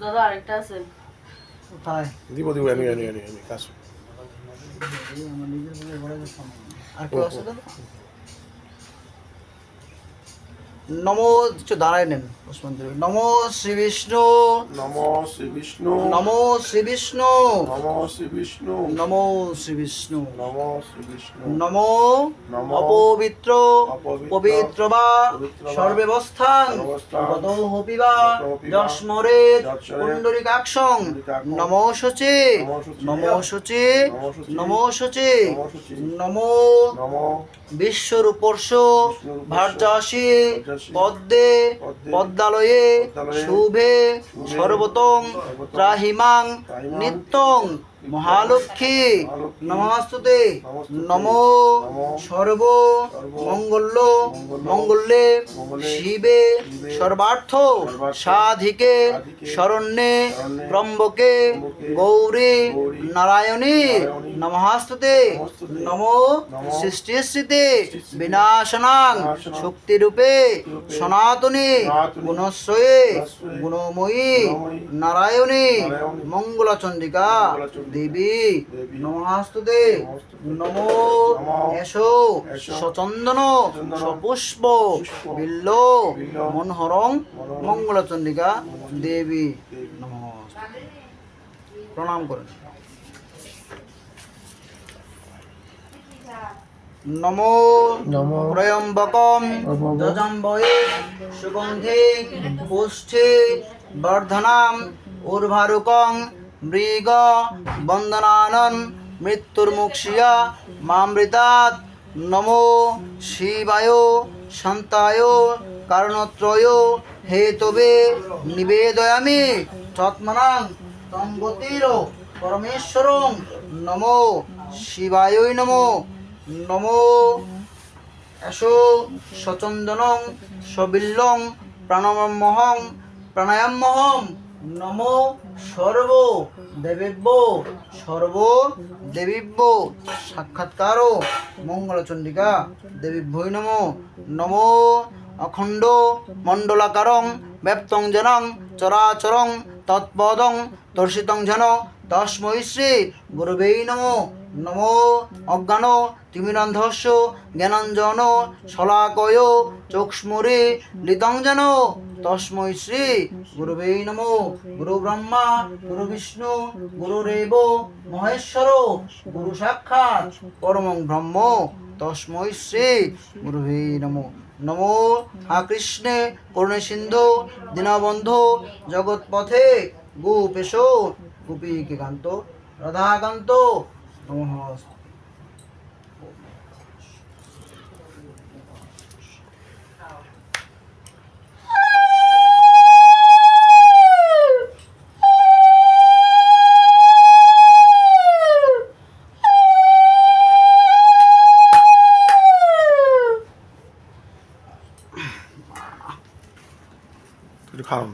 দাদা আরেকটা আছে কোথায়? দিব দিব এনে এনে এনে এনে কাজ আমার নিজের বলে বড় কথা। আর কেউ আছে দাদা? নমো কিছু দাঁড়ায় নেন ওসমান দেব। নমো শ্রী বিষ্ণু, নমো শ্রী বিষ্ণু, নমো শ্রী বিষ্ণু, নমো শ্রী বিষ্ণু, নমো শ্রী বিষ্ণু, নমো শ্রী বিষ্ণু, নমো নমো অপবিত্র অপবিত্র পবিত্র বা পবিত্র বা সর্বেবস্থান সর্বাবস্থান গত হপিবা গত হপিবা যস্মরে যৎসরে পুণ্ডরিকাক্ষং পুণ্ডরিকাক্ষং নমো শুচি, নমো শুচি, নমো শুচি, নমো শুচি, নমো শুচি, নমো শুচি, নমো নমো বিশ্বরূপর্ষ বিশ্বরূপস্য ভার্যাসি ভার্যাসি পদ্মে পদ্মে পদ্মালয়ে পদ্মালয়ে শুভে শুভে সর্বতং সর্বতং ত্রাহিমাং ত্রাহিমাং নিত্যং মহালক্ষ্মী মহালক্ষ্মী নমস্তুতে নমস্তুতে নমো নমো সর্ব সর্ব মঙ্গল্য মঙ্গল্য মঙ্গলে মঙ্গলে শিবে শিবে সর্বার্থ সর্বার্থ সাধিকে সাধিকে শরণ্যে শরণ্যে ত্রম্বকে ত্রম্বকে গৌরী গৌরী নারায়ণী নারায়ণী নমস্তুতে নমস্তুতে নমো নমো সৃষ্টিস্থিতে সৃষ্টিস্থিতে বিনাশনাং বিনাশনাং শক্তিরূপে শক্তিরূপে সনাতনী সনাতনী গুণশ্রয়ে গুণশ্রয়ে গুণময়ী গুণময়ী নারায়ণী নারায়ণী মঙ্গলচন্ডিকা মঙ্গলচন্ডিকা দেবী দেবী নমস্তুতে নমস্তুতে নমো নমো এসো এসো সচন্দন সচন্দন সপুষ্প পুষ্প বিল্ল বিল্ল মনোহরং মনোহরং মঙ্গলচন্ডিকা দেবী দেবী নমস্তে প্রণাম করেন নমো নমো ত্রয়ম্বকম নমো যজম্বয়ে সুগন্ধে পুষ্ঠে বর্ধনাম উর্ভারুকং মৃগ বন্দনানন মৃত্যুর্মুক্ষিয়া মামৃতাৎ নমো শিবায় শান্তায় কারণত্রয় হেতবে নিবেদয়ামি তৎমনাং তঙ্গতির পরমেশ্বরং নমো শিবায় নমো নমো এসো সচন্দনং সবিল্লং প্রাণায়ামহং প্রাণায়ামহং নমো সর্ব দেবেভ্য সর্ব দেবীভ্য সাক্ষাৎকারো মঙ্গলচন্ডিকা দেবীভ্যৈ নমো নমো অখণ্ড মণ্ডলাকারং ব্যপ্তং জনং চরাচরং তৎপদং দর্শিতং জন তস্मै শ্রী গুরবে নমো নমো অজ্ঞান তিমিরান্ধস্য জ্ঞানাঞ্জন শলাকয় চক্ষুষ্মুরে লিতং যেন তস্मै শ্রী গুরবে নমো গুরু ব্রহ্মা গুরু বিষ্ণু গুরুরেব মহেশ্বর গুরু সাক্ষাৎ পরমং ব্রহ্ম তস্मै শ্রী গুরুবে নমো নমো হা কৃষ্ণে করুণে সিন্ধু দীনবন্ধু জগৎপথে গোপেশ গোপীকে কান্ত রাধাকান্ত নমঃ একটু খাওয়ান